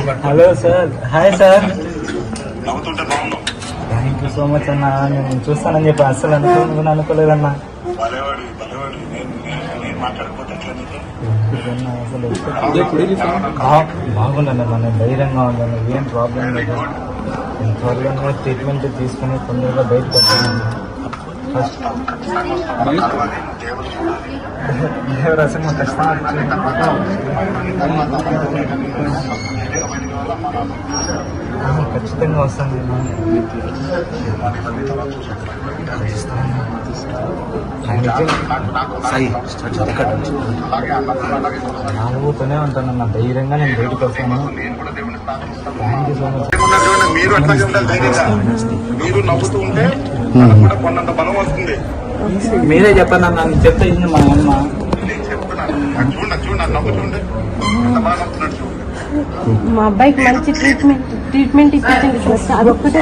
Hello sir, hi sir. Thank you so much అన్న. నేను చూస్తానని చెప్పి అస్సలు అనుకోలేదన్నా. బాగుండన్న, మన ధైర్యంగా ఉందన్న, ఏం ప్రాబ్లం లేదు. త్వరలోనే ట్రీట్మెంట్ తీసుకుని తొందరగా బయటకు వచ్చాను. ఫస్ట్ దేవరాశి ఖచ్చితంగా వస్తుంది. నవ్వుతూనే ఉంటాను అన్న, ధైర్యంగా నేను బయటకు వస్తాను. Thank you so much. మీరు అట్లాగే ఉండాలి ధైర్యంగా. మీరు నవ్వుతూ ఉంటే కొన్నంత బలం వస్తుంది. మీరే చెప్పండి అన్న, చెప్తే ఇది మా అమ్మ. నేను చెప్తున్నాను, చూడండి నవ్వు చూడండి, ఎంత బాగా నవ్వుతున్నాడు చూడండి. మా అబ్బాయికి మంచి ట్రీట్మెంట్ ఇప్పించండి సార్. అదొక్కటే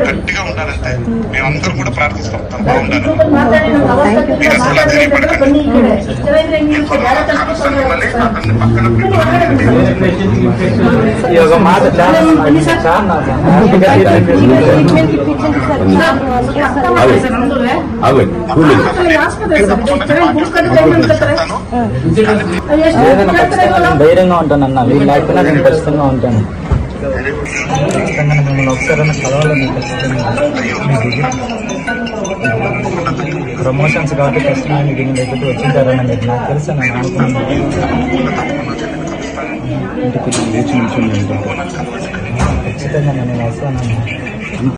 గట్టిగా ఉండాలంటే మేమందరం కూడా ప్రార్థిస్తాం. తను బాగుండాలి. మీరు అసలు ధైర్యపడకండి. ధైర్యంగా ఉంటాను అన్న, వీళ్ళు లేకపోయినా నేను ఖచ్చితంగా ఉంటాను. ఖచ్చితంగా మిమ్మల్ని ఒకసారైనా కలవాలని ప్రమోషన్స్ కాబట్టి ఖచ్చితంగా దీని దగ్గరికి వచ్చింటారని మీరు నాకు తెలుసు. నేను అనుకున్నాను ఖచ్చితంగా నేను వస్తాను.